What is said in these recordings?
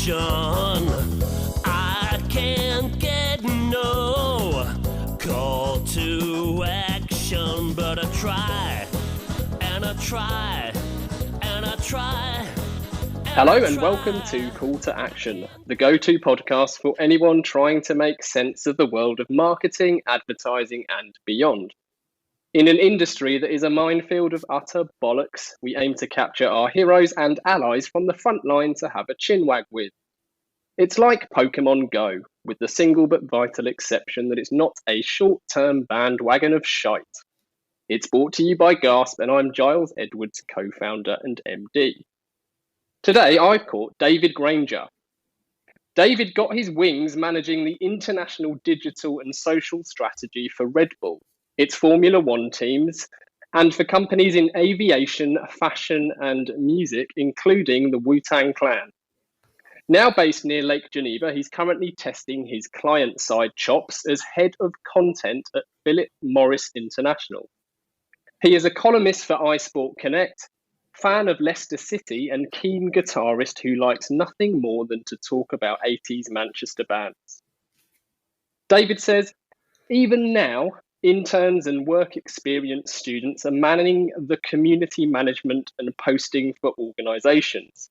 action. I can't get no call to action, but I try, and I try, and I try. Hello and welcome to Call to Action, the go-to podcast for anyone trying to make sense of the world of marketing, advertising and beyond. In an industry that is a minefield of utter bollocks, we aim to capture our heroes and allies from the front line to have a chinwag with. It's like Pokémon Go, with the single but vital exception that it's not a short-term bandwagon of shite. It's brought to you by Gasp, and I'm Giles Edwards, co-founder and MD. Today, I've caught David Granger. David got his wings managing the international digital and social strategy for Red Bull, its Formula One teams, and for companies in aviation, fashion, and music, including the Wu-Tang Clan. Now based near Lake Geneva, he's currently testing his client-side chops as head of content at Philip Morris International. He is a columnist for iSport Connect, fan of Leicester City and keen guitarist who likes nothing more than to talk about 80s Manchester bands. David says, even now, interns and work experience students are manning the community management and posting for organisations.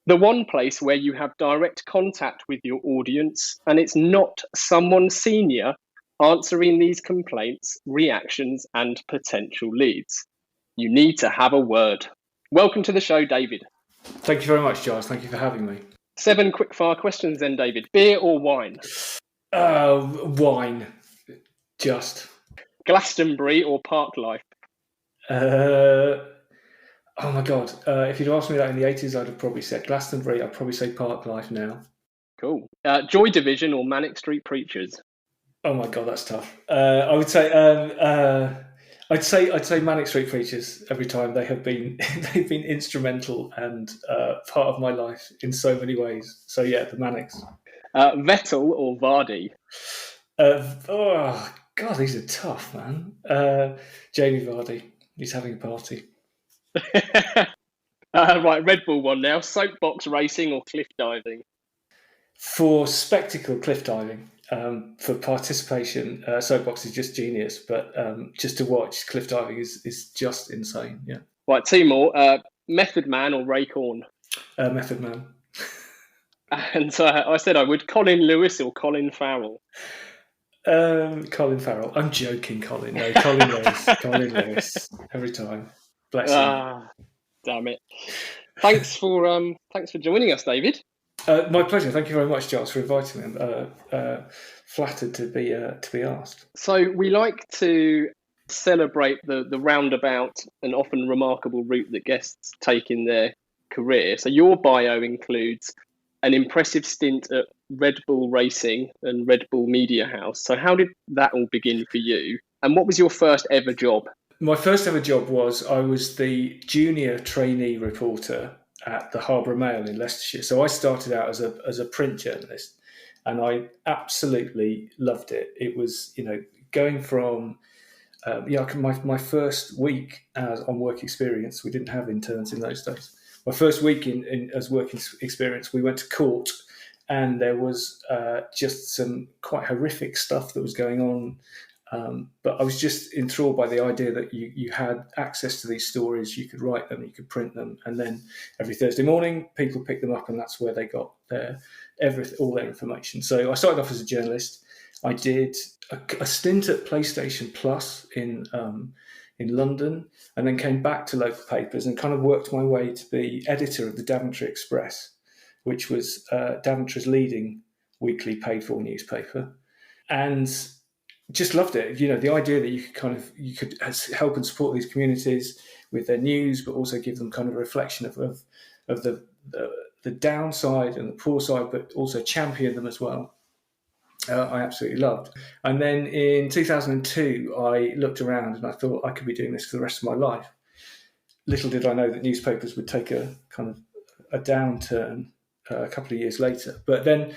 The one place where you have direct contact with your audience and it's not someone senior answering these complaints, reactions and potential leads. You need to have a word. Welcome to the show, David. Thank you very much, Giles. Thank you for having me. 7 quick-fire questions then, David. Beer or wine? Wine. Just. Glastonbury or park life? Oh my God. If you'd asked me that in the 80s, I'd have probably said Glastonbury. I'd probably say park life now. Cool. Joy Division or Manic Street Preachers? Oh my God, that's tough. I would say I'd say Manic Street Preachers every time. They've been instrumental and part of my life in so many ways. So yeah, the Manics. Vettel or Vardy? Oh God, these are tough, man. Jamie Vardy, he's having a party. Right, Red Bull one now. Soapbox racing or cliff diving? For spectacle, cliff diving. For participation, soapbox is just genius, but just to watch cliff diving is just insane. Yeah. Right, 2 more. Method Man or Ray Corn? Method Man. And I said I would. Colin Lewis or Colin Farrell? Colin Farrell. I'm joking, Colin. No, Colin Lewis. Colin Lewis. Every time. Bless him. Damn it. Thanks for joining us, David. My pleasure. Thank you very much, Giles, for inviting me. I'm flattered to be asked. So we like to celebrate the roundabout and often remarkable route that guests take in their career. So your bio includes an impressive stint at Red Bull Racing and Red Bull Media House. So how did that all begin for you? And what was your first ever job? My first ever job I was the junior trainee reporter at the Harbour Mail in Leicestershire. So I started out as a print journalist, and I absolutely loved it. It was, going from my first week on work experience. We didn't have interns in those days. My first week in as working experience, we went to court, and there was just some quite horrific stuff that was going on. But I was just enthralled by the idea that you had access to these stories, you could write them, you could print them, and then every Thursday morning people picked them up, and that's where they got all their information. So I started off as a journalist. I did a stint at PlayStation Plus in London, and then came back to local papers and kind of worked my way to be editor of the Daventry Express, which was Daventry's leading weekly paid-for newspaper, and just loved it. The idea that you could help and support these communities with their news, but also give them kind of a reflection of the downside and the poor side, but also champion them as well. I absolutely loved. And then in 2002, I looked around and I thought I could be doing this for the rest of my life. Little did I know that newspapers would take a kind of a downturn a couple of years later. But then,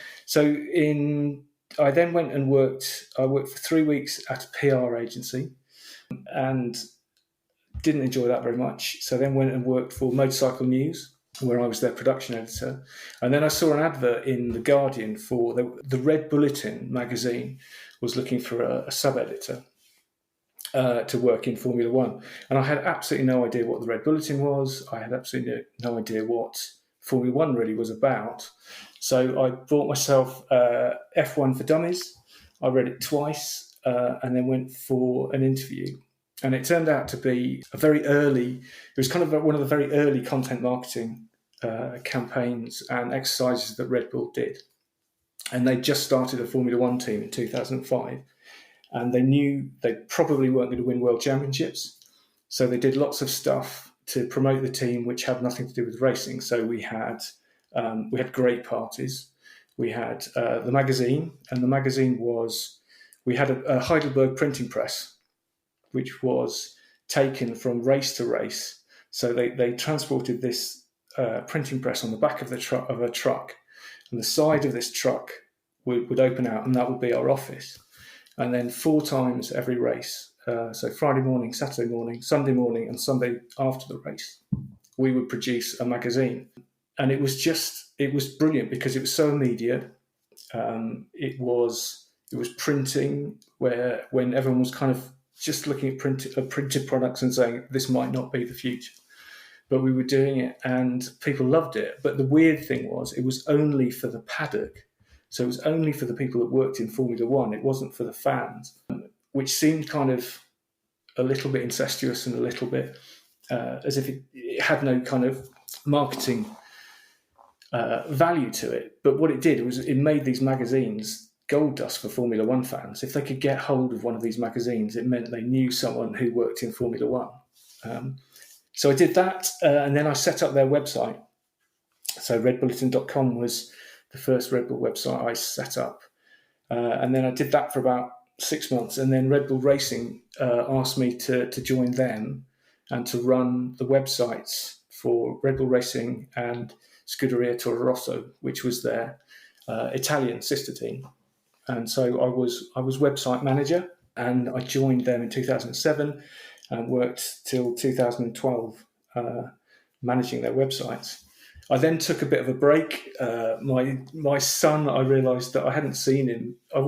I then went and worked. I worked for 3 weeks at a PR agency, and didn't enjoy that very much. So then went and worked for Motorcycle News, where I was their production editor. And then I saw an advert in The Guardian for the Red Bulletin magazine was looking for a sub-editor to work in Formula One. And I had absolutely no idea what the Red Bulletin was. I had absolutely no idea what Formula One really was about. So I bought myself F1 for Dummies. I read it twice and then went for an interview. And it turned out to be it was kind of one of the very early content marketing campaigns and exercises that Red Bull did. And they just started a Formula One team in 2005. And they knew they probably weren't going to win world championships. So they did lots of stuff to promote the team, which had nothing to do with racing. So we had great parties. We had the magazine, and the magazine we had a Heidelberg printing press, which was taken from race to race. So they transported this printing press on the back of a truck, and the side of this truck would open out, and that would be our office. And then 4 times every race, so Friday morning, Saturday morning, Sunday morning, and Sunday after the race, we would produce a magazine. And it was brilliant because it was so immediate. It was printing when everyone was kind of just looking at printed products and saying, this might not be the future. But we were doing it and people loved it. But the weird thing was it was only for the paddock. So it was only for the people that worked in Formula One. It wasn't for the fans, which seemed kind of a little bit incestuous and a little bit as if it had no kind of marketing value to it. But what it did was it made these magazines gold dust for Formula One fans. If they could get hold of one of these magazines, it meant they knew someone who worked in Formula One. So I did that, and then I set up their website. So redbulletin.com was the first Red Bull website I set up. And then I did that for about 6 months. And then Red Bull Racing asked me to join them and to run the websites for Red Bull Racing and Scuderia Toro Rosso, which was their Italian sister team. And so I was website manager, and I joined them in 2007 and worked till 2012 managing their websites. I then took a bit of a break. My son, I realised that I hadn't seen him. I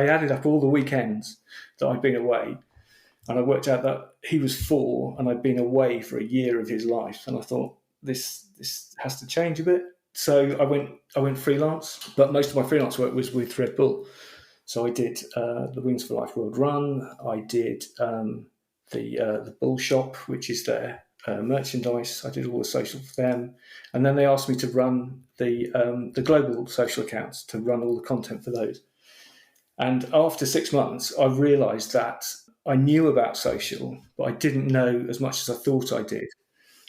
added up all the weekends that I'd been away, and I worked out that he was 4 and I'd been away for a year of his life. And I thought, this has to change a bit. So I went freelance, but most of my freelance work was with Red Bull. So I did the Wings for Life World Run. I did the Bull Shop, which is their merchandise. I did all the social for them, and then they asked me to run the global social accounts, to run all the content for those. And after 6 months, I realised that I knew about social, but I didn't know as much as I thought I did.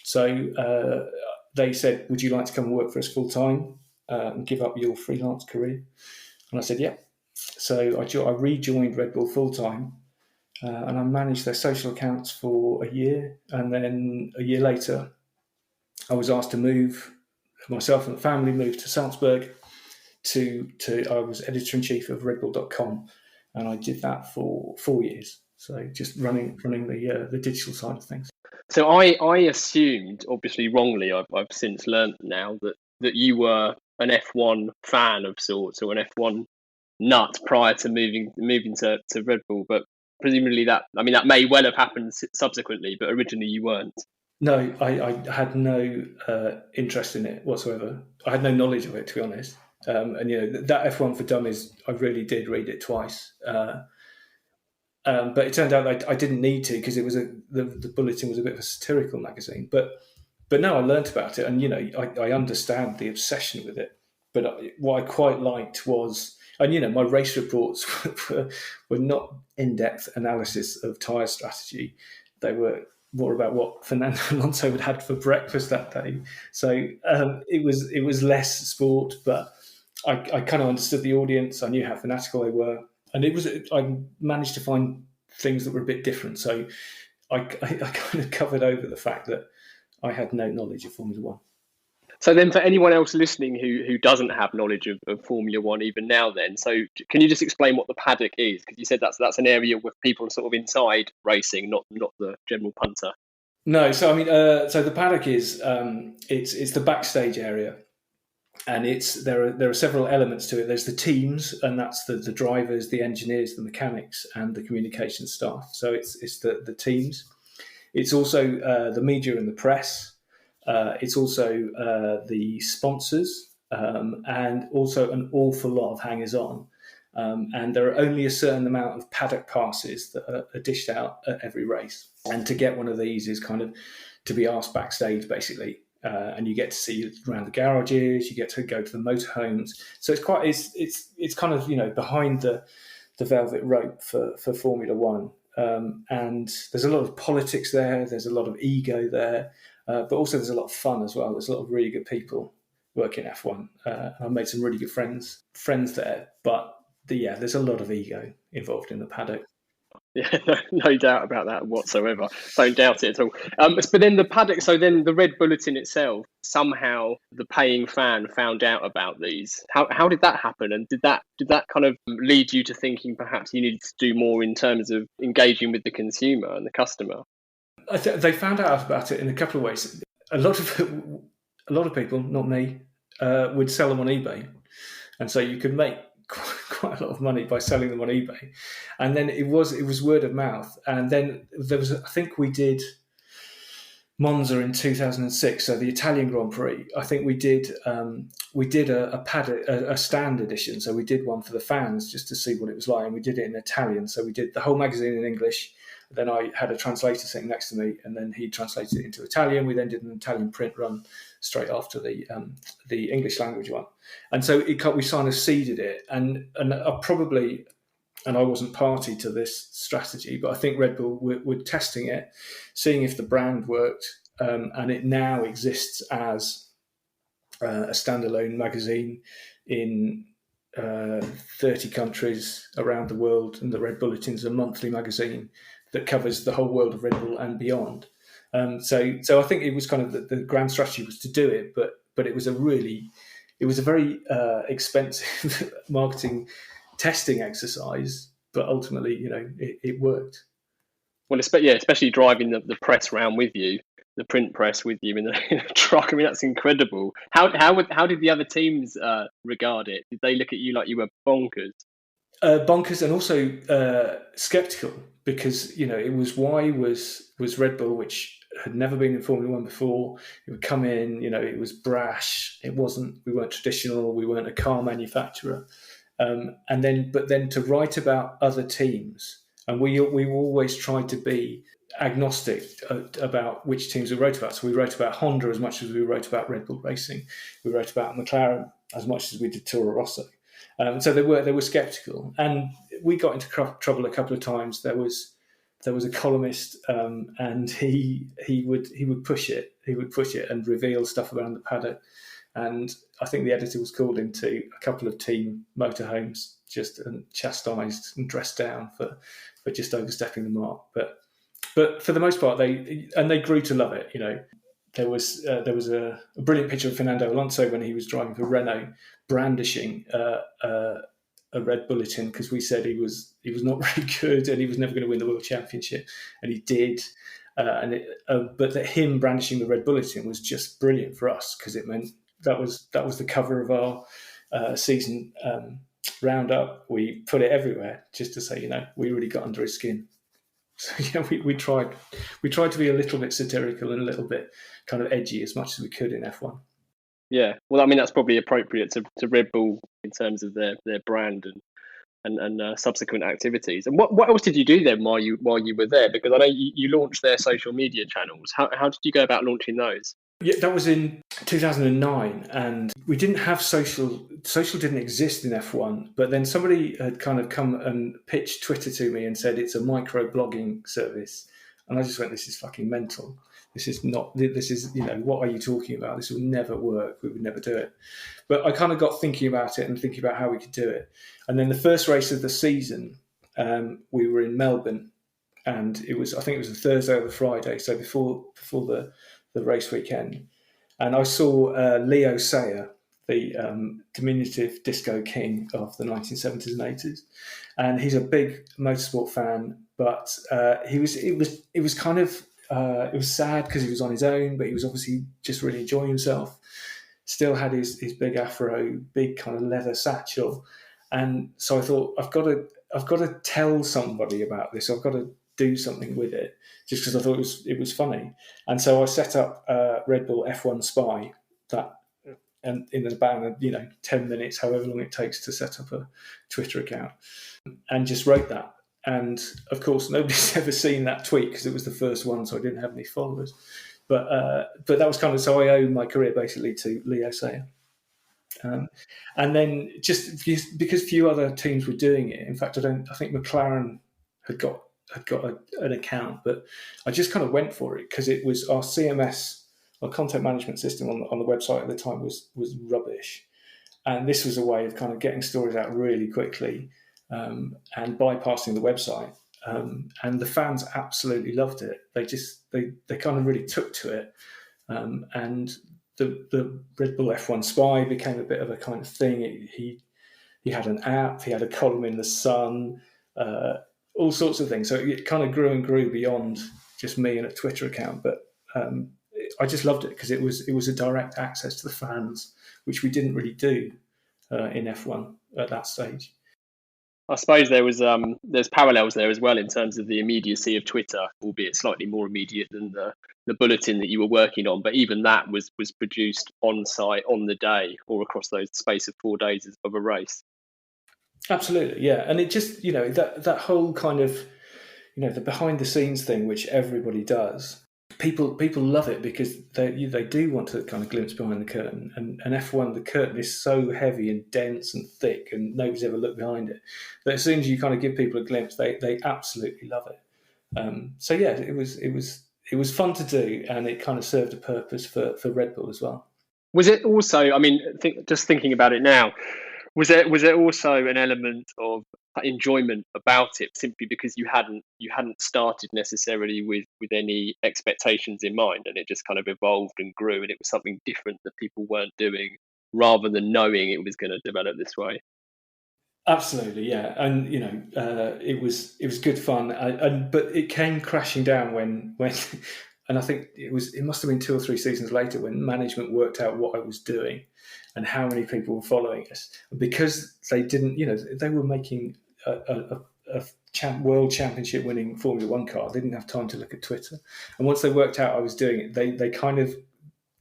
So they said, "Would you like to come and work for us full time and give up your freelance career?" And I said, "Yeah." So I rejoined Red Bull full time. And I managed their social accounts for a year. And then a year later, I was asked to move. Myself and the family moved to Salzburg. I was editor-in-chief of redbull.com, and I did that for 4 years. So just running the digital side of things. So I assumed, obviously wrongly, I've since learnt now that you were an F1 fan of sorts, or an F1 nut prior to moving to Red Bull, but presumably that may well have happened subsequently, but originally you weren't. No, I had no interest in it whatsoever. I had no knowledge of it, to be honest. And that F1 for Dummies, I really did read it twice. But it turned out I didn't need to, because it was the Bulletin was a bit of a satirical magazine. But no, I learnt about it, and I understand the obsession with it. But what I quite liked was, and my race reports were not in-depth analysis of tyre strategy. They were more about what Fernando Alonso had had for breakfast that day. So it was less sport, but I kind of understood the audience. I knew how fanatical they were, and I managed to find things that were a bit different. So I kind of covered over the fact that I had no knowledge of Formula One. So then, for anyone else listening who doesn't have knowledge of Formula One even now, then, so can you just explain what the paddock is? Because you said that's an area with people sort of inside racing, not the general punter. No, so I mean, so the paddock is it's the backstage area, and there are several elements to it. There's the teams, and that's the drivers, the engineers, the mechanics, and the communication staff. So it's the teams. It's also the media and the press. It's also the sponsors, and also an awful lot of hangers on. And there are only a certain amount of paddock passes that are dished out at every race. And to get one of these is kind of to be asked backstage, basically. And you get to see around the garages, you get to go to the motorhomes. So it's kind of behind the velvet rope for Formula One. And there's a lot of politics there. There's a lot of ego there, but also there's a lot of fun as well. There's a lot of really good people working F1. I've made some really good friends there, but there's a lot of ego involved in the paddock. Yeah, no doubt about that whatsoever. Don't doubt it at all. But then the paddock, so then the Red Bulletin itself, somehow the paying fan found out about these. How did that happen? And did that kind of lead you to thinking perhaps you needed to do more in terms of engaging with the consumer and the customer? They found out about it in a couple of ways. A lot of people, not me, would sell them on eBay, and so you could make quite a lot of money by selling them on eBay. And then it was word of mouth. And then there was, I think we did Monza in 2006, so the Italian Grand Prix. I think we did a paddock, a stand edition. So we did one for the fans just to see what it was like. And we did it in Italian. So we did the whole magazine in English. Then I had a translator sitting next to me, and then he translated it into Italian. We then did an Italian print run straight after the English language one, and so we kind of seeded it. And I probably, and I wasn't party to this strategy, but I think Red Bull were testing it, seeing if the brand worked, and it now exists as a standalone magazine in 30 countries around the world, and the Red Bulletin's a monthly magazine that covers the whole world of Red Bull and beyond. So I think it was kind of the grand strategy was to do it, but it was a very expensive marketing testing exercise. But ultimately, it worked. Well, especially driving the press around with you, the print press with you in the truck. I mean, that's incredible. How did the other teams regard it? Did they look at you like you were bonkers? Bonkers, and also skeptical, because it was was Red Bull, which had never been in Formula One before. It would come in, it was brash. We weren't traditional. We weren't a car manufacturer. But then to write about other teams, and we always tried to be agnostic about which teams we wrote about. So we wrote about Honda as much as we wrote about Red Bull Racing. We wrote about McLaren as much as we did Toro Rosso. So they were skeptical, and we got into trouble a couple of times. There was a columnist, and he would push it. He would push it and reveal stuff around the paddock. And I think the editor was called into a couple of team motorhomes, just chastised and dressed down for just overstepping the mark. But for the most part, they grew to love it. There was a brilliant picture of Fernando Alonso when he was driving for Renault, brandishing a Red Bulletin, because we said he was not very good and he was never going to win the World Championship, and he did. But that him brandishing the Red Bulletin was just brilliant for us, because it meant that was the cover of our season roundup. We put it everywhere just to say, we really got under his skin. So we tried to be a little bit satirical and a little bit kind of edgy as much as we could in F1. Yeah, well, I mean, that's probably appropriate to Red Bull in terms of their brand and subsequent activities. And what else did you do then while you were there? Because I know you launched their social media channels. How did you go about launching those? Yeah, that was in 2009, and we didn't have social. Social didn't exist in F1, but then somebody had kind of come and pitched Twitter to me and said it's a micro blogging service, and I just went, "This is fucking mental. This is not. This is what are you talking about? This will never work. We would never do it." But I kind of got thinking about it and thinking about how we could do it, and then the first race of the season, we were in Melbourne, and I think it was a Thursday or the Friday, so before the race weekend, and I saw Leo Sayer, the diminutive disco king of the 1970s and 80s, and he's a big motorsport fan. But it was kind of It was sad because he was on his own, but he was obviously just really enjoying himself. Still had his big afro, big kind of leather satchel, and so I thought I've got to tell somebody about this. I've got to do something with it, just because I thought it was funny. And so I set up Red Bull F1 Spy, that, and in about 10 minutes, however long it takes to set up a Twitter account, and just wrote that. And of course, nobody's ever seen that tweet because it was the first one, so I didn't have any followers. But that was kind of, so I owe my career basically to Leo Sayer. And then just because few other teams were doing it. In fact, I think McLaren had got an account, but I just kind of went for it because it was our CMS, our content management system on the website at the time was rubbish, and this was a way of kind of getting stories out really quickly and bypassing the website. And the fans absolutely loved it. They kind of really took to it, and the Red Bull F1 Spy became a bit of a kind of thing. He had an app, he had a column in the Sun, all sorts of things. So it kind of grew and grew beyond just me and a Twitter account. But I just loved it because it was a direct access to the fans, which we didn't really do in F1 at that stage. I suppose there's parallels there as well in terms of the immediacy of Twitter, albeit slightly more immediate than the bulletin that you were working on. But even that was produced on site on the day or across those space of 4 days of a race. Absolutely, yeah. And it just, that whole kind of, the behind the scenes thing, which everybody does, people love it because they do want to kind of glimpse behind the curtain. And F1, the curtain is so heavy and dense and thick, and nobody's ever looked behind it. But as soon as you kind of give people a glimpse, they absolutely love it. So yeah, it was fun to do, and it kind of served a purpose for Red Bull as well. Was it also? I mean, just thinking about it now, was there also an element of enjoyment about it, simply because you hadn't started necessarily with any expectations in mind, and it just kind of evolved and grew, and it was something different that people weren't doing, rather than knowing it was going to develop this way? Absolutely, yeah, and it was good fun, but it came crashing down when and I think it must have been 2 or 3 seasons later when management worked out what I was doing and how many people were following us, because they didn't, they were making a world championship winning Formula One car. They didn't have time to look at Twitter, and once they worked out I was doing it, they kind of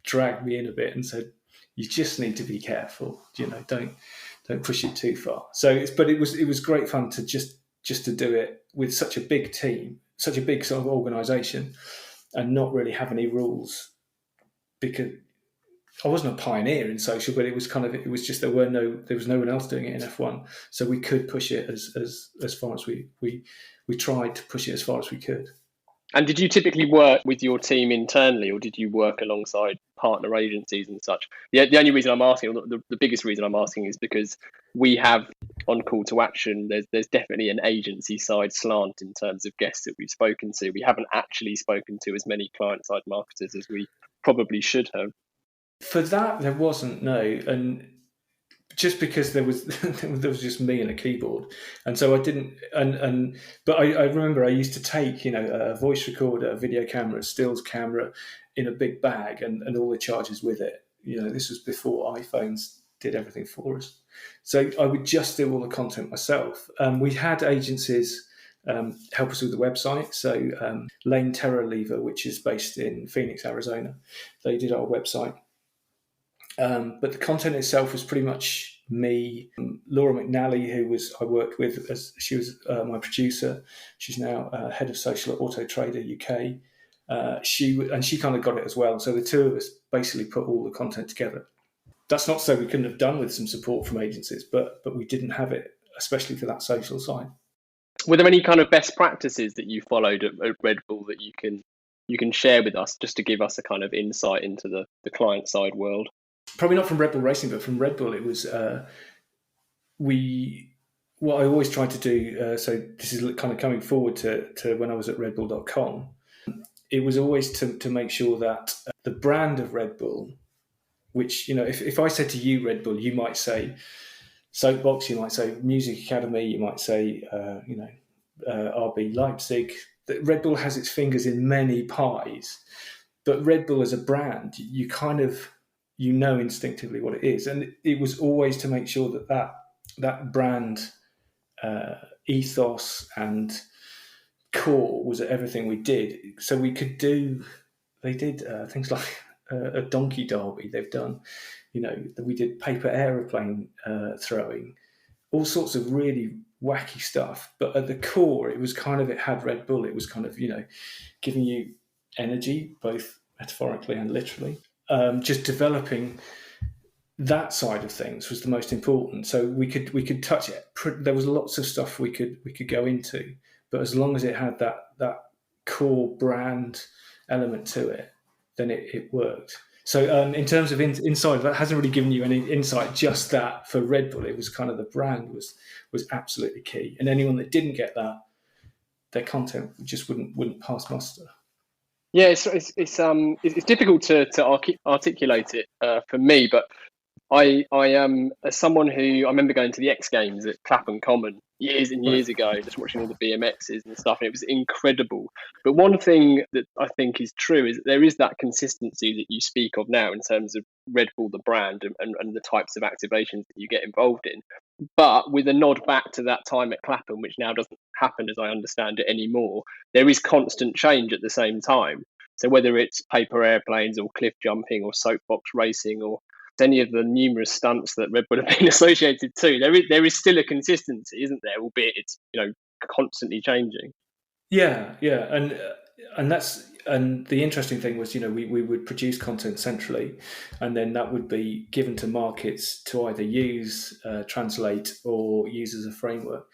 dragged me in a bit and said, "You just need to be careful, don't push it too far." So, it was great fun to just to do it with such a big team, such a big sort of organisation, and not really have any rules, because I wasn't a pioneer in social, but it was just there was no one else doing it in F1, so we could push it as far as we tried to push it as far as we could. And did you typically work with your team internally, or did you work alongside partner agencies and such? The only reason I'm asking, or the biggest reason I'm asking, is because we have on Call to Action, there's definitely an agency side slant in terms of guests that we've spoken to. We haven't actually spoken to as many client side marketers as we probably should have. For that, there wasn't, no, and just because there was just me and a keyboard, and so I didn't. But I remember I used to take a voice recorder, a video camera, a stills camera, in a big bag, and all the charges with it. This was before iPhones did everything for us, so I would just do all the content myself. We had agencies help us with the website. So Lane Terror Lever, which is based in Phoenix, Arizona, they did our website. But the content itself was pretty much me. Laura McNally, who I worked with, as she was my producer. She's now head of social at Auto Trader UK. She kind of got it as well. So the two of us basically put all the content together. That's not to say we couldn't have done with some support from agencies, but we didn't have it, especially for that social side. Were there any kind of best practices that you followed at Red Bull that you can share with us, just to give us a kind of insight into the client side world? Probably not from Red Bull Racing, but from Red Bull, it was what I always tried to do. So this is kind of coming forward to when I was at redbull.com. It was always to make sure that the brand of Red Bull, which, if I said to you Red Bull, you might say Soapbox, you might say Music Academy, you might say RB Leipzig, that Red Bull has its fingers in many pies, but Red Bull as a brand, you kind of, instinctively what it is. And it was always to make sure that brand ethos and core was everything we did. So we could they did things like a donkey derby. They've done, we did paper aeroplane throwing, all sorts of really wacky stuff. But at the core, it was kind of, it had Red Bull. It was kind of, giving you energy, both metaphorically and literally. Just developing that side of things was the most important. So we could touch it. There was lots of stuff we could go into, but as long as it had that core brand element to it, then it worked. So in terms of inside, that hasn't really given you any insight. Just that for Red Bull, it was kind of the brand was absolutely key, and anyone that didn't get that, their content just wouldn't pass muster. Yeah, it's difficult to articulate it for me, but I am, as someone who, I remember going to the X Games at Clapham Common years and years ago, just watching all the BMXs and stuff, and it was incredible. But one thing that I think is true is that there is that consistency that you speak of now in terms of Red Bull, the brand, and the types of activations that you get involved in. But with a nod back to that time at Clapham, which now doesn't happen as I understand it anymore, there is constant change at the same time. So whether it's paper airplanes or cliff jumping or soapbox racing or any of the numerous stunts that Red Bull have been associated to, there is still a consistency, isn't there? Albeit it's constantly changing. Yeah, and the interesting thing was, we would produce content centrally, and then that would be given to markets to either use, translate, or use as a framework.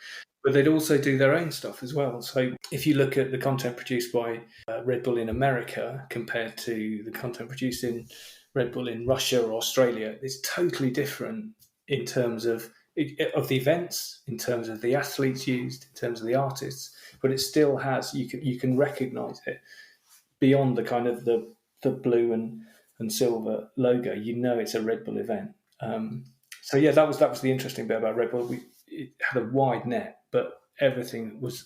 But they'd also do their own stuff as well. So if you look at the content produced by Red Bull in America compared to the content produced in Red Bull in Russia or Australia, it's totally different in terms of the events, in terms of the athletes used, in terms of the artists. But it still has, you can recognise it beyond the kind of the blue and silver logo. It's a Red Bull event. So yeah, that was the interesting bit about Red Bull. It had a wide net, but everything was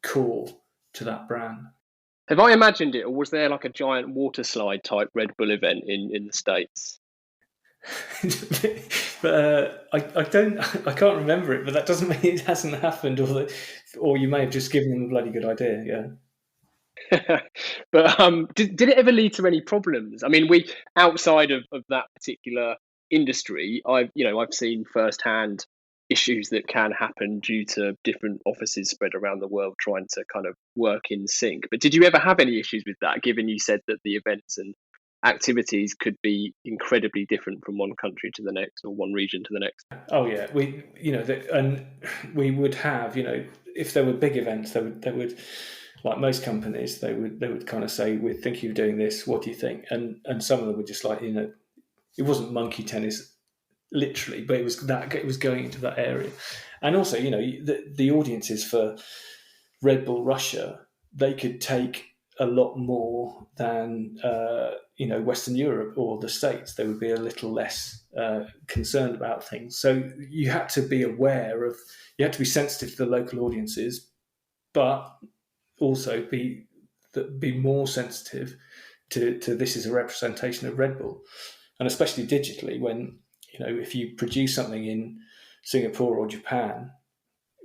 core to that brand. Have I imagined it, or was there like a giant water slide type Red Bull event in the States? But I can't remember it, but that doesn't mean it hasn't happened, or you may have just given them a bloody good idea. Yeah. But did it ever lead to any problems? I mean, we, outside of that particular industry, I've seen firsthand issues that can happen due to different offices spread around the world trying to kind of work in sync. But did you ever have any issues with that, given you said that the events and activities could be incredibly different from one country to the next or one region to the next? Oh yeah, and we would have, if there were big events, they would, like most companies, they would kind of say, we're thinking of doing this, what do you think? And some of them were just like, it wasn't monkey tennis literally, but it was going into that area. And also, the audiences for Red Bull Russia, they could take a lot more than Western Europe or the States. They would be a little less concerned about things. So you had to be sensitive to the local audiences, but also be more sensitive to this is a representation of Red Bull, and especially digitally when. If you produce something in Singapore or Japan,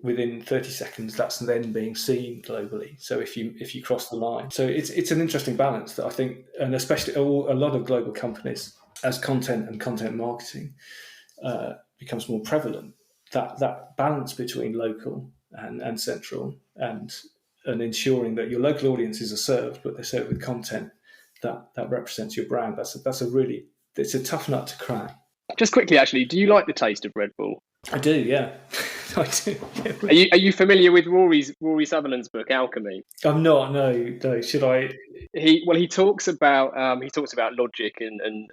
within 30 seconds, that's then being seen globally. So if you cross the line, so it's an interesting balance that I think, and especially a lot of global companies, as content and content marketing becomes more prevalent, that balance between local and central and ensuring that your local audiences are served, but they're served with content that represents your brand. It's a tough nut to crack. Just quickly, actually, do you like the taste of Red Bull? I do, yeah. I do. Are you familiar with Rory Sutherland's book Alchemy? I'm not. No. Should I? He talks about logic and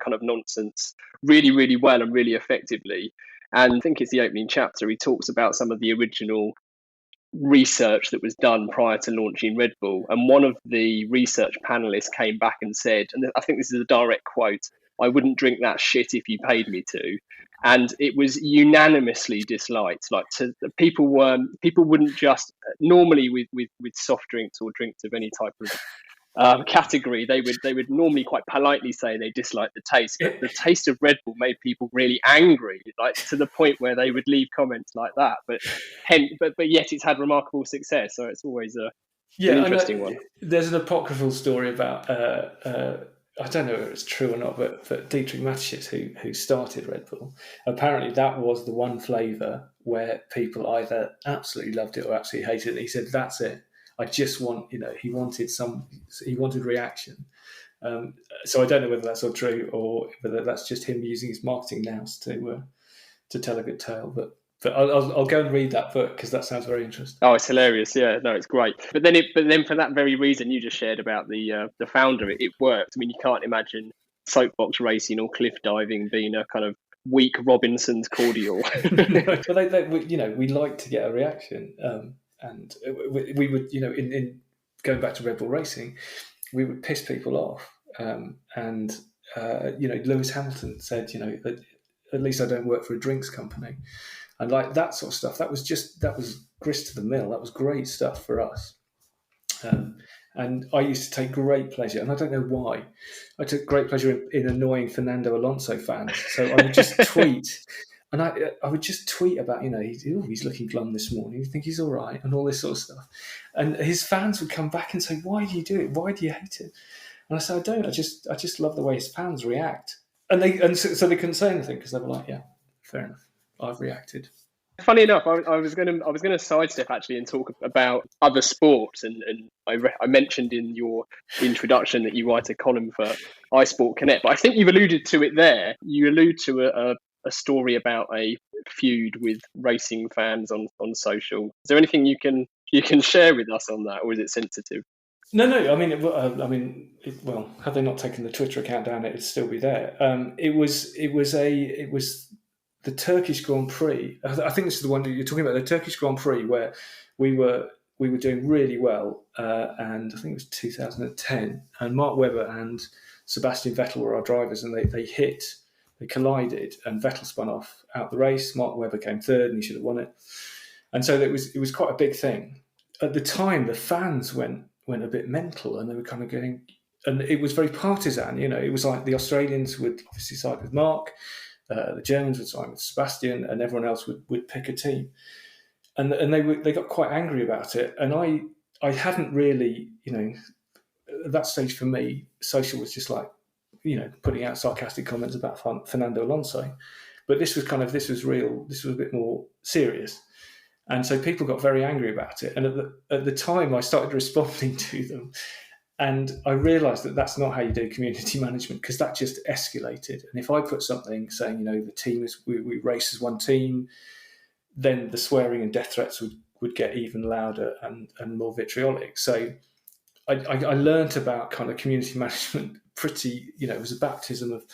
kind of nonsense really, really well and really effectively. And I think it's the opening chapter. He talks about some of the original research that was done prior to launching Red Bull, and one of the research panelists came back and said, and I think this is a direct quote, I wouldn't drink that shit if you paid me to. And it was unanimously disliked. Like, people wouldn't just normally with soft drinks or drinks of any type of category, they would normally quite politely say they dislike the taste, but the taste of Red Bull made people really angry, like to the point where they would leave comments like that. But yet it's had remarkable success, so it's always an interesting one. There's an apocryphal story about I don't know if it's true or not, but Dietrich Mateschitz, who started Red Bull, apparently that was the one flavour where people either absolutely loved it or absolutely hated it. And he said, "That's it. I just want," he wanted reaction. So I don't know whether that's all true or whether that's just him using his marketing nous to tell a good tale. But I'll go and read that book because that sounds very interesting. Oh, it's hilarious! Yeah, no, it's great. But then for that very reason you just shared about the founder, it worked. I mean, you can't imagine soapbox racing or cliff diving being a kind of weak Robinson's cordial. But we like to get a reaction, and we would, in going back to Red Bull racing, we would piss people off, and Lewis Hamilton said, at least I don't work for a drinks company. And like that sort of stuff, that was grist to the mill. That was great stuff for us. And I used to take great pleasure, and I don't know why, I took great pleasure in annoying Fernando Alonso fans. So I would just tweet, and I would just tweet about, he's looking glum this morning. You think he's all right, and all this sort of stuff. And his fans would come back and say, "Why do you do it? Why do you hate it?" And I said, "I don't. I just love the way his fans react." And so they couldn't say anything because they were like, "Yeah, fair enough. I've reacted." Funny enough, I was going to sidestep actually and talk about other sports, and I mentioned in your introduction that you write a column for iSport Connect, but I think you've alluded to it there. You allude to a story about a feud with racing fans on social. Is there anything you can share with us on that, or is it sensitive? No. I mean, had they not taken the Twitter account down, it'd still be there. It was the Turkish Grand Prix. I think this is the one that you're talking about, the Turkish Grand Prix, where we were doing really well, and I think it was 2010. And Mark Webber and Sebastian Vettel were our drivers, and they collided, and Vettel spun off out the race. Mark Webber came third, and he should have won it. And so it was quite a big thing. At the time, the fans went a bit mental, and they were kind of going, and it was very partisan. It was like the Australians would obviously side with Mark, the Germans would side with Sebastian, and everyone else would pick a team. And they got quite angry about it. And I hadn't really, at that stage for me, social was just like, putting out sarcastic comments about Fernando Alonso. But this was real. This was a bit more serious. And so people got very angry about it. And at the time, I started responding to them. And I realised that that's not how you do community management, because that just escalated. And if I put something saying, the team we race as one team, then the swearing and death threats would get even louder and more vitriolic. So I learned about kind of community management pretty, it was a baptism of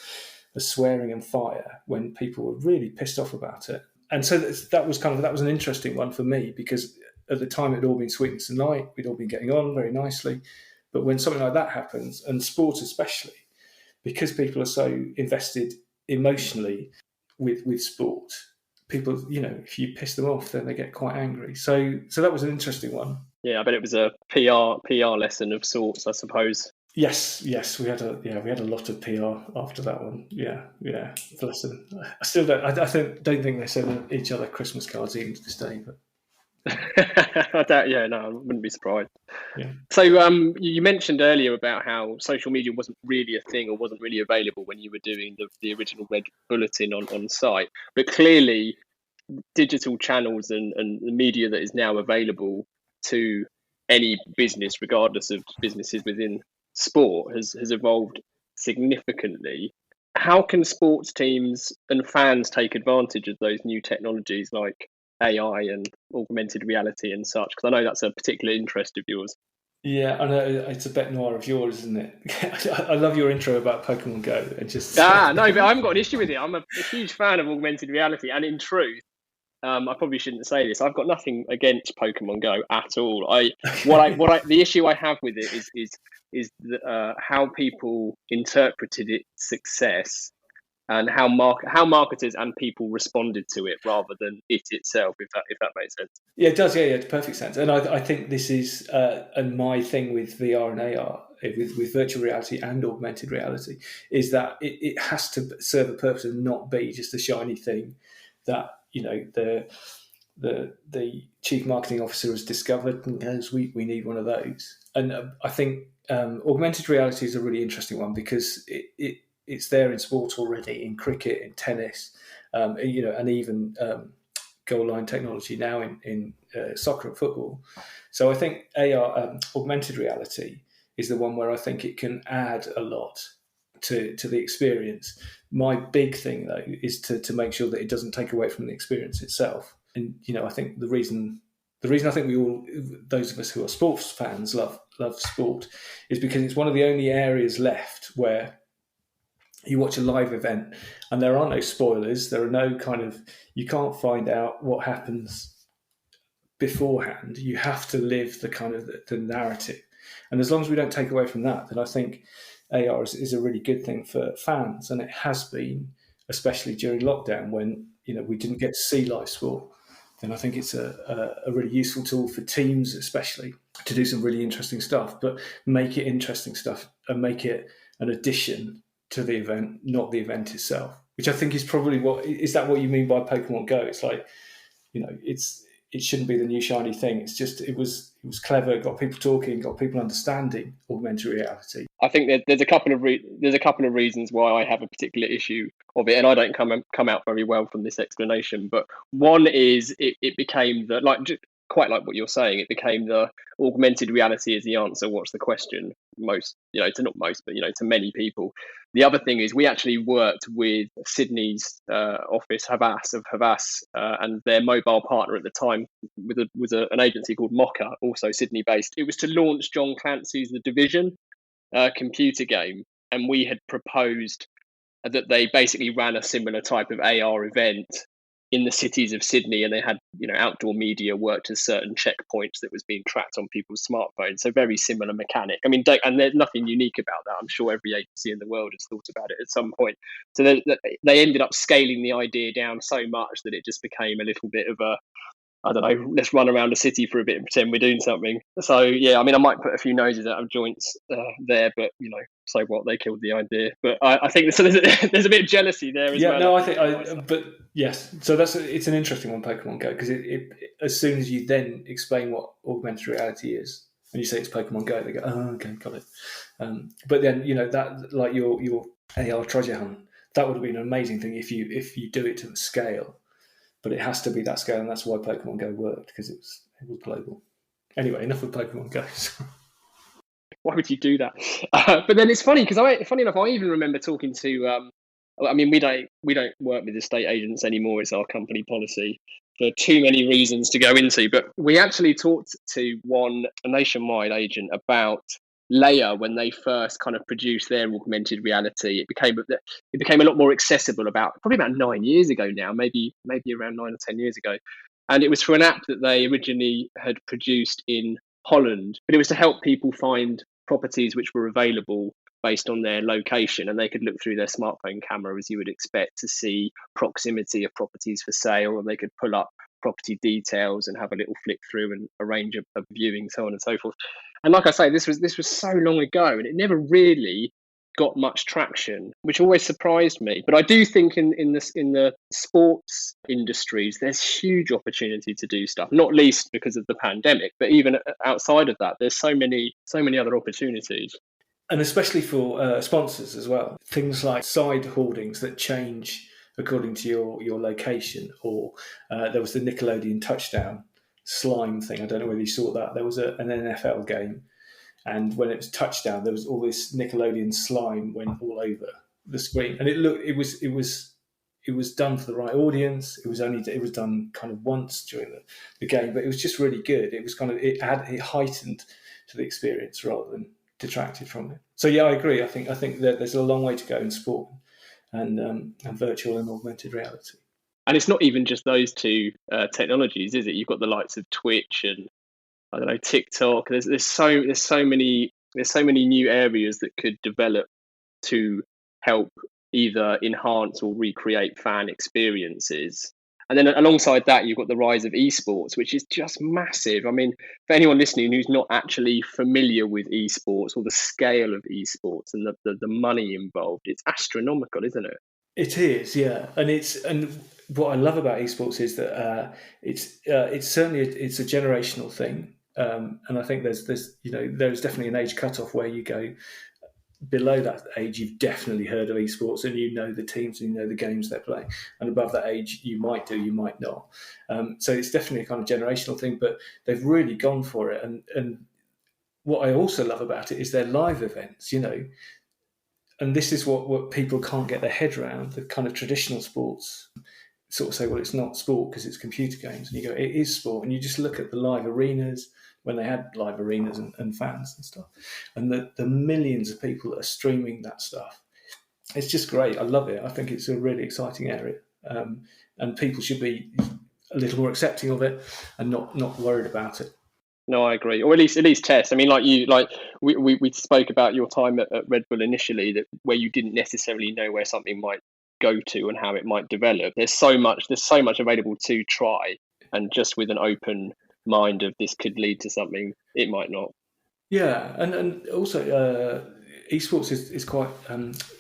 swearing and fire when people were really pissed off about it. And so that was an interesting one for me, because at the time it had all been sweetness and light. We'd all been getting on very nicely. But when something like that happens, and sport especially, because people are so invested emotionally with sport, people, if you piss them off, then they get quite angry. So that was an interesting one. Yeah, I bet it was a PR lesson of sorts, I suppose. Yes, we had a lot of PR after that one. Yeah. Bless them. I still don't. I don't think they send each other Christmas cards even to this day. But I doubt. Yeah, no, I wouldn't be surprised. Yeah. So, you mentioned earlier about how social media wasn't really a thing, or wasn't really available when you were doing the original Red Bulletin on site. But clearly, digital channels and the media that is now available to any business, regardless of businesses within sport, has evolved significantly. How can sports teams and fans take advantage of those new technologies like AI and augmented reality and such? Because I know that's a particular interest of yours. Yeah, I know it's a bête noire of yours, isn't it? I love your intro about Pokémon Go. And just no, but I haven't got an issue with it. I'm a huge fan of augmented reality, and in truth, I probably shouldn't say this. I've got nothing against Pokemon Go at all. The issue I have with it is how people interpreted its success and how marketers and people responded to it rather than it itself. If that makes sense. Yeah, it does. Yeah, it's perfect sense. And I think this is and my thing with VR and AR, with virtual reality and augmented reality, is that it has to serve a purpose and not be just a shiny thing that the chief marketing officer has discovered and goes, we need one of those. And I think augmented reality is a really interesting one because it's there in sport already, in cricket, in tennis, and even goal line technology now in soccer and football. So I think AR, augmented reality, is the one where I think it can add a lot to the experience. My big thing, though, is to make sure that it doesn't take away from the experience itself. And I think the reason I think we all, those of us who are sports fans, love sport, is because it's one of the only areas left where you watch a live event and there are no spoilers. There are no you can't find out what happens beforehand. You have to live the narrative. And as long as we don't take away from that, then I think AR is a really good thing for fans. And it has been, especially during lockdown when, we didn't get to see live sport. Then I think it's a really useful tool for teams, especially, to do some really interesting stuff, but make it interesting stuff and make it an addition to the event, not the event itself, which I think is probably is that what you mean by Pokemon Go? It's like, it shouldn't be the new shiny thing. It's just, it was clever, got people talking, got people understanding augmented reality. I think that there's a couple of reasons why I have a particular issue of it, and I don't come out very well from this explanation. But one is it became quite like what you're saying. It became the augmented reality is the answer. What's the question? To many people. The other thing is we actually worked with Sydney's office, Havas, and their mobile partner at the time was an agency called Mocha, also Sydney based. It was to launch John Clancy's The Division computer game, and we had proposed that they basically ran a similar type of AR event in the cities of Sydney, and they had outdoor media worked as certain checkpoints that was being tracked on people's smartphones. So very similar mechanic. I mean, and there's nothing unique about that. I'm sure every agency in the world has thought about it at some point. So they ended up scaling the idea down so much that it just became a little bit of a, I don't know, let's run around the city for a bit and pretend we're doing something. So yeah, I mean, I might put a few noses out of joints there, but so what? They killed the idea. But I think there's a bit of jealousy there as well. Yeah, no, I think, but yes. So it's an interesting one, Pokemon Go, because it as soon as you then explain what augmented reality is, and you say it's Pokemon Go, they go, oh, okay, got it. But then that, like your AR treasure hunt, that would have been an amazing thing if you do it to the scale. But it has to be that scale, and that's why Pokemon Go worked, because it was global. Anyway, enough of Pokemon Go. Why would you do that? But then it's funny because funny enough, I even remember talking to. I mean, we don't work with estate agents anymore. It's our company policy for too many reasons to go into. But we actually talked to a nationwide agent about Leia when they first kind of produced their augmented reality. It became a lot more accessible probably about 9 years ago now, maybe around 9 or 10 years ago. And it was for an app that they originally had produced in Holland, but it was to help people find properties which were available based on their location, and they could look through their smartphone camera, as you would expect, to see proximity of properties for sale, and they could pull up property details and have a little flick through and arrange a viewing, so on and so forth. And like I say, this was so long ago, and it never really got much traction, which always surprised me. But I do think in the sports industries, there's huge opportunity to do stuff, not least because of the pandemic, but even outside of that, there's so many other opportunities. And especially for sponsors as well. Things like side hoardings that change according to your location, or there was the Nickelodeon touchdown slime thing. I don't know whether you saw that. There was an NFL game, and when it was touchdown, there was all this Nickelodeon slime went all over the screen, and it was done for the right audience. It was done kind of once during the game, but it was just really good. It was it heightened to the experience rather than detracted from it. So yeah, I agree. I think that there's a long way to go in sport and virtual and augmented reality. And it's not even just those two technologies, is it? You've got the likes of Twitch and I don't know, TikTok. There's so many new areas that could develop to help either enhance or recreate fan experiences. And then alongside that, you've got the rise of esports, which is just massive. I mean, for anyone listening who's not actually familiar with esports or the scale of esports and the money involved, it's astronomical, isn't it? It is, yeah. And what I love about esports is that it's certainly it's a generational thing. And I think there's definitely an age cutoff where you go below that age, you've definitely heard of esports and you know the teams and you know the games they're playing. And above that age, you might do, you might not. So it's definitely a kind of generational thing, but they've really gone for it. And what I also love about it is their live events, and this is what people can't get their head around, the kind of traditional sports. Sort of say, well, it's not sport because it's computer games. And you go, it is sport. And you just look at the live arenas, when they had live arenas and fans and stuff, and the millions of people that are streaming that stuff. It's just great. I love it. I think it's a really exciting area, and people should be a little more accepting of it and not worried about it. No, I agree. Or at least test. I mean, we spoke about your time at Red Bull initially, that where you didn't necessarily know where something might go to and how it might develop. There's so much available to try, and just with an open mind of this could lead to something, it might not. Yeah, and also esports is quite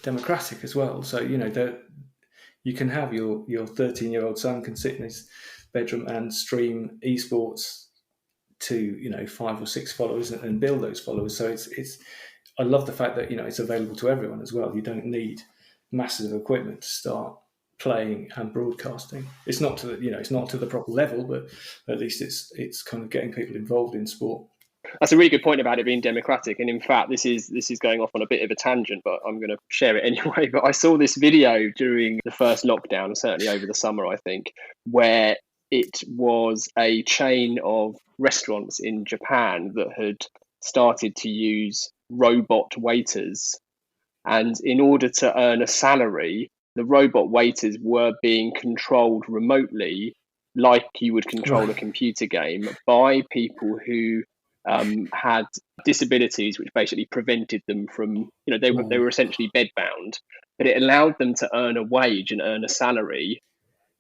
democratic as well. So you can have your 13-year-old son can sit in his bedroom and stream esports to 5 or 6 followers and build those followers. So it's I love the fact that it's available to everyone as well. You don't need massive equipment to start playing and broadcasting. It's not to the proper level, but at least it's kind of getting people involved in sport. That's a really good point about it being democratic. And in fact, this is going off on a bit of a tangent, but I'm going to share it anyway. But I saw this video during the first lockdown, certainly over the summer, I think, where it was a chain of restaurants in Japan that had started to use robot waiters. And in order to earn a salary, the robot waiters were being controlled remotely, like you would control a computer game, by people who had disabilities, which basically prevented them from, they were essentially bedbound, but it allowed them to earn a wage and earn a salary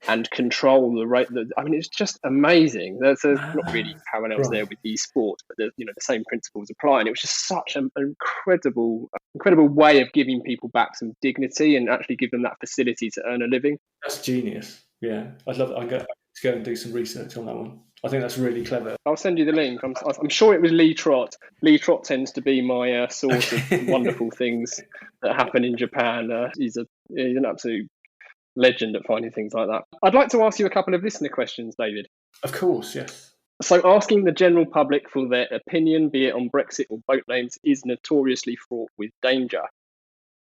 and control the rate. I mean, it's just amazing. There's not really parallels there with esports, but the same principles apply. And it was just such an incredible way of giving people back some dignity and actually give them that facility to earn a living. That's genius. Yeah, I'd love it. I'm going to go and do some research on that one. I think that's really clever. I'll send you the link. I'm sure it was Lee Trott. Lee Trott tends to be my source of wonderful things that happen in Japan. He's an absolute legend at finding things like that. I'd like to ask you a couple of listener questions, David. Of course, yes. So asking the general public for their opinion, be it on Brexit or boat names, is notoriously fraught with danger.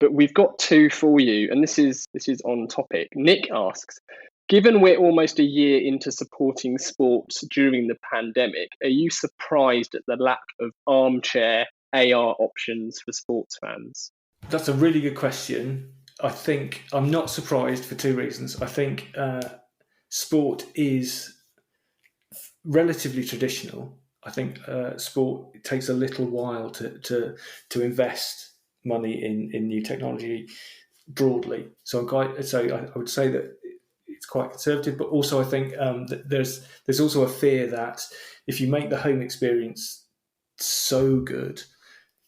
But we've got two for you, and this is on topic. Nick asks, given we're almost a year into supporting sports during the pandemic, are you surprised at the lack of armchair AR options for sports fans? That's a really good question. I think I'm not surprised for two reasons. I think sport is relatively traditional. I think sport, it takes a little while to invest money in new technology broadly. So I would say that it's quite conservative, but also I think that there's also a fear that if you make the home experience so good,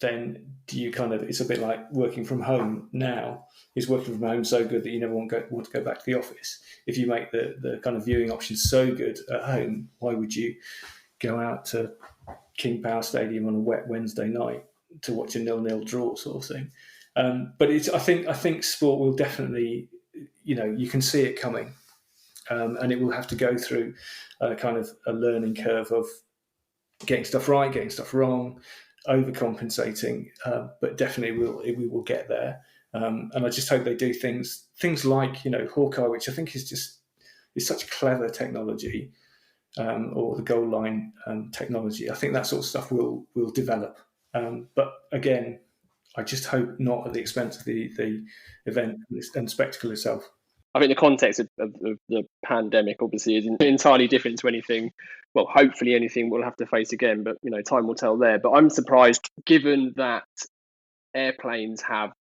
then it's a bit like working from home now. Is working from home so good that you never want to go back to the office? If you make the kind of viewing options so good at home, why would you go out to King Power Stadium on a wet Wednesday night to watch a 0-0 draw sort of thing? But I think sport will definitely, you can see it coming, and it will have to go through a kind of a learning curve of getting stuff right, getting stuff wrong, overcompensating, but definitely we will get there. And I just hope they do things like Hawkeye, which I think is such clever technology, or the goal line technology. I think that sort of stuff will develop. But again, I just hope not at the expense of the event and spectacle itself. I think the context of the pandemic obviously is entirely different to anything, well, hopefully anything we'll have to face again, but time will tell there. But I'm surprised, given that airplanes have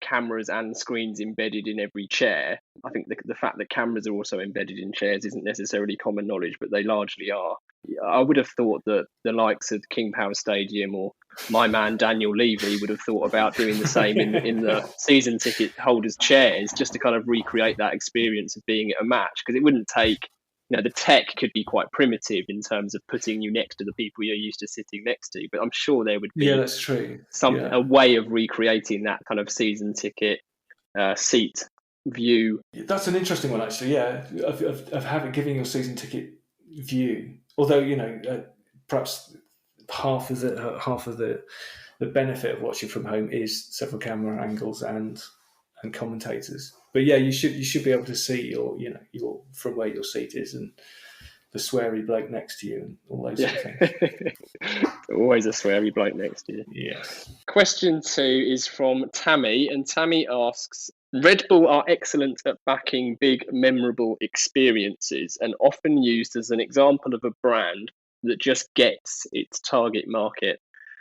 cameras and screens embedded in every chair. I think the fact that cameras are also embedded in chairs isn't necessarily common knowledge, but they largely are. I would have thought that the likes of King Power Stadium or my man Daniel Levy would have thought about doing the same in the season ticket holders' chairs, just to kind of recreate that experience of being at a match, because it wouldn't take, the tech could be quite primitive in terms of putting you next to the people you're used to sitting next to, but I'm sure there would be that's true. a way of recreating that kind of season ticket seat view. That's an interesting one, actually. Yeah, of having giving your season ticket view. Although perhaps half of the benefit of watching from home is several camera angles and commentators. But yeah, you should be able to see your from where your seat is and the sweary bloke next to you and all those sort of things. Always a sweary bloke next to you. Yes. Question 2 is from Tammy, and Tammy asks, Red Bull are excellent at backing big, memorable experiences and often used as an example of a brand that just gets its target market.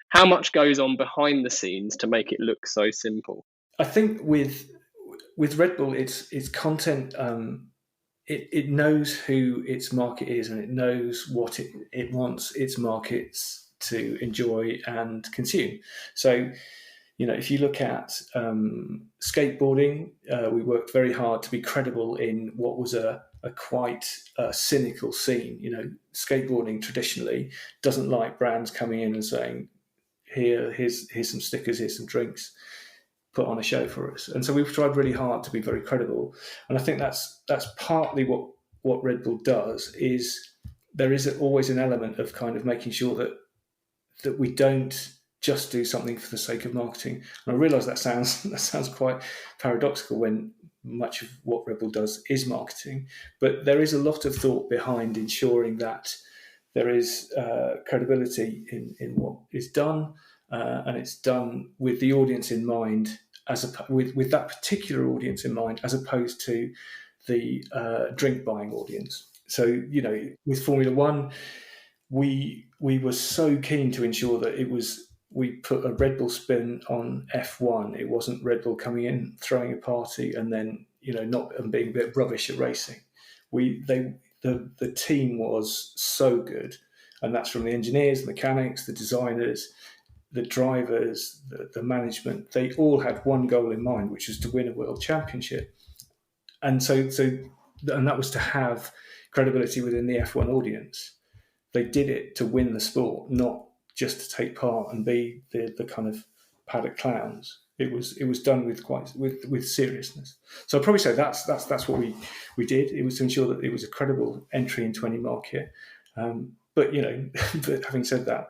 How much goes on behind the scenes to make it look so simple? I think with Red Bull, it's content. It knows who its market is, and it knows what it wants its markets to enjoy and consume. So, if you look at skateboarding, we worked very hard to be credible in what was a quite cynical scene. Skateboarding traditionally doesn't like brands coming in and saying, here's some stickers, here's some drinks, put on a show for us. And so we've tried really hard to be very credible. And I think that's partly what Red Bull does, is there is always an element of kind of making sure that we don't just do something for the sake of marketing. And I realise that sounds quite paradoxical when much of what Red Bull does is marketing, but there is a lot of thought behind ensuring that there is credibility in what is done, and it's done with the audience in mind, with that particular audience in mind, as opposed to the drink buying audience. So, with Formula One, we were so keen to ensure that we put a Red Bull spin on F1. It wasn't Red Bull coming in, throwing a party, and then and being a bit rubbish at racing. The team was so good, and that's from the engineers, the mechanics, the designers, the drivers, the management. They all had one goal in mind, which was to win a world championship, and that was to have credibility within the F1 audience. They did it to win the sport, not just to take part and be the kind of paddock clowns. It was done with seriousness. So I'd probably say that's what we did. It was to ensure that it was a credible entry into any market. But having said that,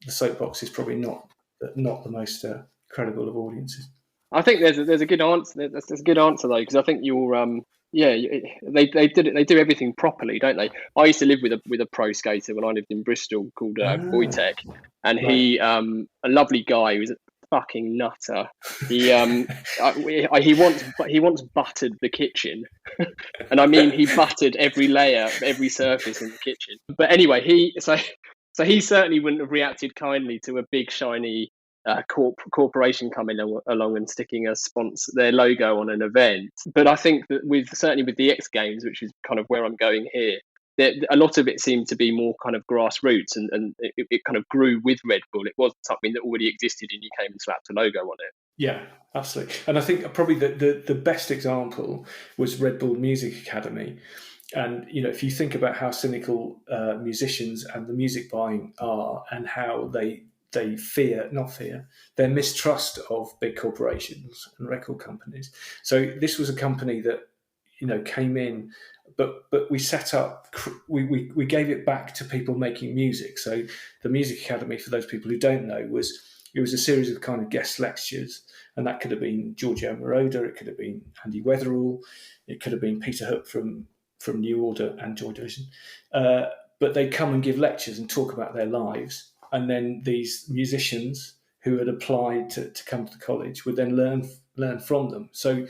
the soapbox is probably not the most credible of audiences. I think there's a good answer. There's a good answer though, because I think they do everything properly, don't they? I used to live with a pro skater when I lived in Bristol called Wojtek, and he a lovely guy. He was a fucking nutter. He once buttered the kitchen, and I mean he buttered every layer, every surface in the kitchen. But anyway, he certainly wouldn't have reacted kindly to a big shiny corporation coming along and sticking their logo on an event. But I think that certainly with the X Games, which is kind of where I'm going here, a lot of it seemed to be more kind of grassroots, and it kind of grew with Red Bull. It wasn't something that already existed and you came and slapped a logo on it. Yeah, absolutely. And I think probably the best example was Red Bull Music Academy. And, if you think about how cynical musicians and the music buying are, and how they their mistrust of big corporations and record companies. So this was a company that, came in, but we set up, we gave it back to people making music. So the Music Academy, for those people who don't know, it was a series of kind of guest lectures, and that could have been Giorgio Moroder, it could have been Andy Weatherall, it could have been Peter Hook from New Order and Joy Division. But they'd come and give lectures and talk about their lives. And then these musicians who had applied to come to the college would then learn from them. So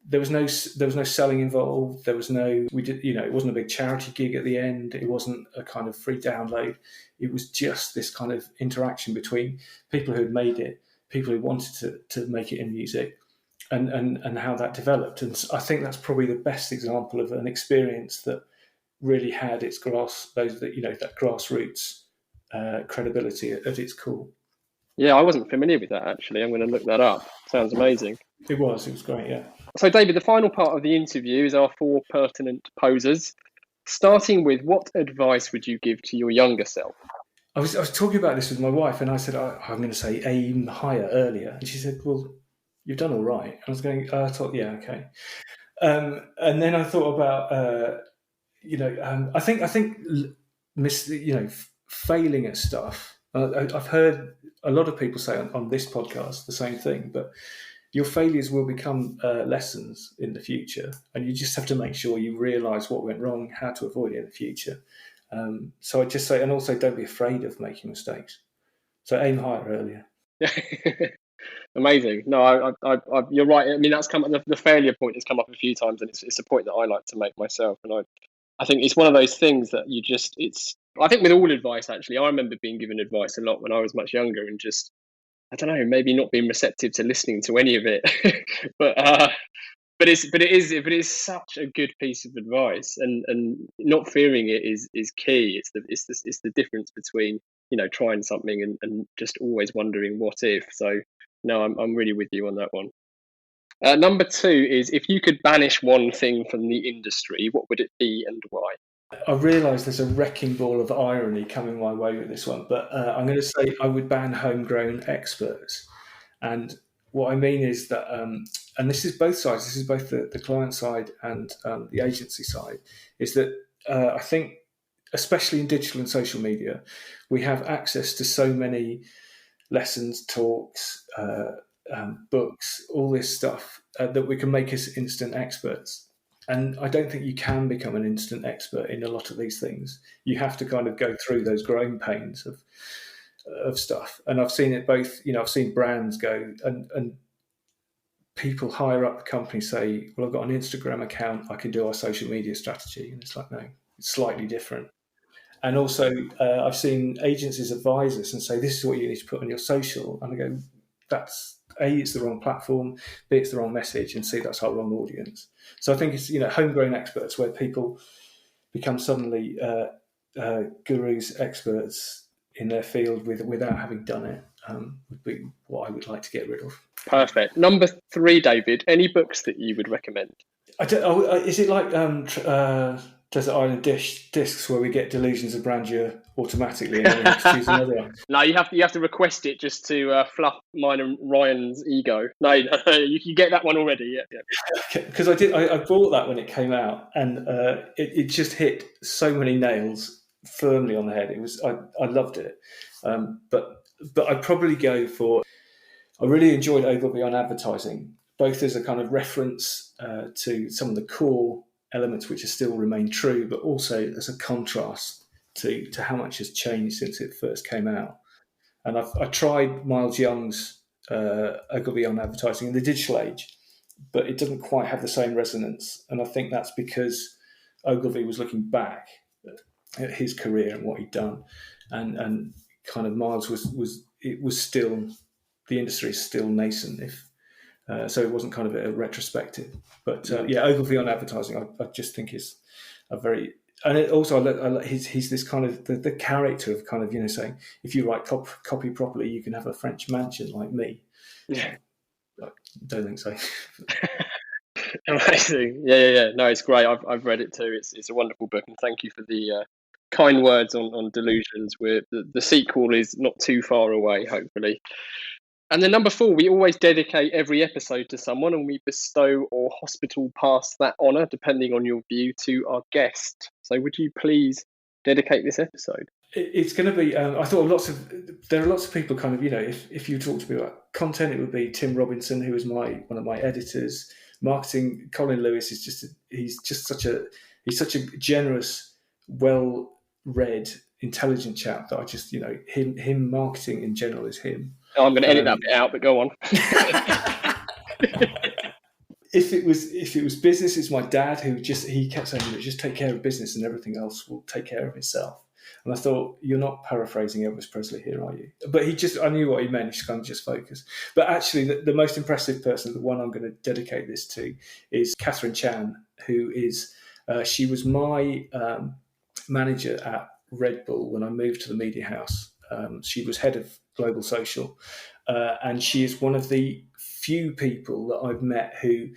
there was no selling involved. There was no, it wasn't a big charity gig at the end. It wasn't a kind of free download. It was just this kind of interaction between people who had made it, people who wanted to make it in music, and how that developed. And I think that's probably the best example of an experience that really had its that grassroots credibility at its core. Yeah, I wasn't familiar with that, actually. I'm going to look that up. Sounds amazing. It was great, yeah. So, David, the final part of the interview is our 4 pertinent posers, starting with, what advice would you give to your younger self? I was talking about this with my wife, and I said, I'm going to say aim higher earlier. And she said, well, you've done all right. And I was going, I thought, yeah, okay. And then I thought about, I think failing at stuff. I've heard a lot of people say on this podcast the same thing, but your failures will become lessons in the future, and you just have to make sure you realise what went wrong, how to avoid it in the future. So I just say, and also don't be afraid of making mistakes. So aim higher earlier. Amazing. No, I you're right. I mean, that's come. The failure point has come up a few times, and it's a point that I like to make myself. And I think it's one of those things that I think with all advice, actually, I remember being given advice a lot when I was much younger, and just, I don't know, maybe not being receptive to listening to any of it. But it is such a good piece of advice, and not fearing it is key. It's the difference between, trying something and just always wondering what if. So no, I'm really with you on that one. Number 2 is, if you could banish one thing from the industry, what would it be and why? I realise there's a wrecking ball of irony coming my way with this one, but I'm going to say I would ban homegrown experts. And what I mean is that, and this is both sides, this is both the client side and the agency side, is that I think, especially in digital and social media, we have access to so many lessons, talks, books, all this stuff that we can make us instant experts. And I don't think you can become an instant expert in a lot of these things. You have to kind of go through those growing pains of stuff. And I've seen it both, I've seen brands go and people higher up the company say, well, I've got an Instagram account, I can do our social media strategy. And it's like, no, it's slightly different. And also I've seen agencies advise us and say, this is what you need to put on your social. And I go, that's, A, it's the wrong platform, B, it's the wrong message, and C, that's our wrong audience. So I think it's, homegrown experts, where people become suddenly gurus, experts in their field without having done it, would be what I would like to get rid of. Perfect. Number 3, David, any books that you would recommend? Is it like Desert Island Discs, where we get delusions of grandeur automatically and then we have to choose another one? No, you have to request it just to fluff mine and Ryan's ego. No, you get that one already. Yeah. Because I bought that when it came out, and it just hit so many nails firmly on the head. It was I loved it, but I'd probably go for. I really enjoyed Ogilvy on Advertising, both as a kind of reference to some of the core elements which still remain true, but also as a contrast to how much has changed since it first came out. And I tried Miles Young's Ogilvy on Advertising in the digital age, but it doesn't quite have the same resonance. And I think that's because Ogilvy was looking back at his career and what he'd done, and kind of Miles was still, the industry is still nascent, so it wasn't kind of a retrospective. But Ogilvy on Advertising, I just think is a very, and it also he's this kind of the character of kind of saying, if you write copy properly, you can have a French mansion like me. Yeah, I don't think so. Amazing. Yeah. No, it's great. I've read it too. It's a wonderful book, and thank you for the kind words on Delusions. Where the sequel is not too far away, hopefully. And then number 4, we always dedicate every episode to someone, and we bestow or hospital pass that honour, depending on your view, to our guest. So would you please dedicate this episode? It's going to be, I thought there are lots of people kind of, if you talk to me about content, it would be Tim Robinson, who is one of my editors. Marketing, Colin Lewis he's such a generous, well-read, intelligent chap that I just, him marketing in general is him. Oh, I'm going to edit that bit out, but go on. if it was business, it's my dad who he kept saying, just take care of business and everything else will take care of itself. And I thought, you're not paraphrasing Elvis Presley here, are you? But I knew what he meant. He kind of just focus. But actually, the most impressive person, the one I'm going to dedicate this to, is Catherine Chan, who is, she was my manager at Red Bull when I moved to the media house. She was head of global social, and she is one of the few people that I've met who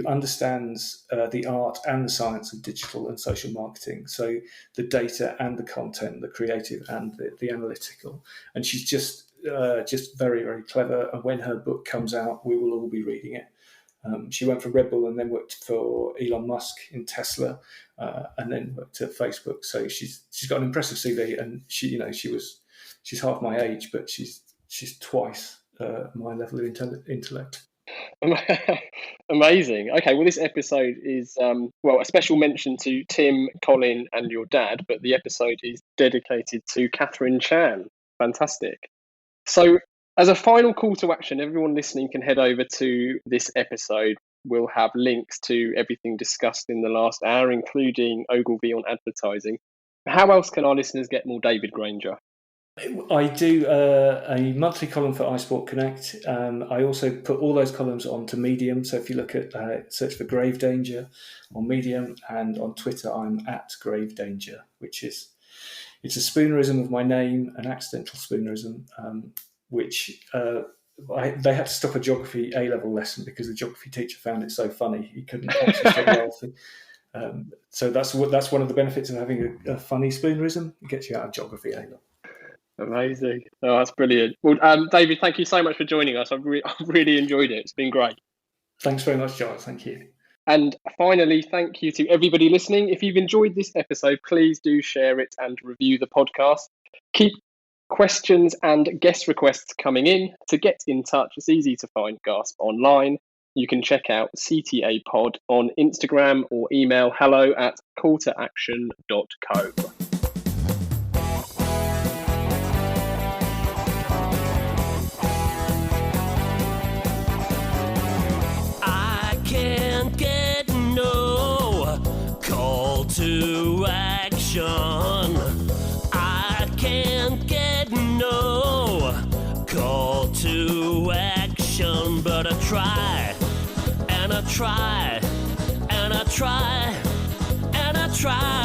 understands the art and the science of digital and social marketing. So the data and the content, the creative and the analytical. And she's just very, very clever. And when her book comes out, we will all be reading it. She went for Red Bull and then worked for Elon Musk in Tesla, and then worked at Facebook. So she's got an impressive CV, and she's half my age, but she's twice my level of intellect. Amazing. Okay, well, this episode is a special mention to Tim, Colin, and your dad, but the episode is dedicated to Catherine Chan. Fantastic. So, as a final call to action, everyone listening can head over to this episode. We'll have links to everything discussed in the last hour, including Ogilvy on advertising. How else can our listeners get more David Granger? I do a monthly column for iSport Connect. I also put all those columns onto Medium. So if you look at search for Grave Danger on Medium, and on Twitter I'm at Grave Danger, it's a spoonerism of my name, an accidental spoonerism, which they had to stop a geography A-level lesson because the geography teacher found it so funny he couldn't actually stop laughing. So that's one of the benefits of having a funny spoonerism. It gets you out of geography A-level. Amazing. Oh, that's brilliant. Well, David, thank you so much for joining us. I've really enjoyed it. It's been great. Thanks very much, Giles. Thank you. And finally, thank you to everybody listening. If you've enjoyed this episode, please do share it and review the podcast. Keep questions and guest requests coming in. To get in touch, it's easy to find Gasp online. You can check out CTA Pod on Instagram or email hello@calltoaction.co. To action, I can't get no call to action, but I try, and I try, and I try, and I try.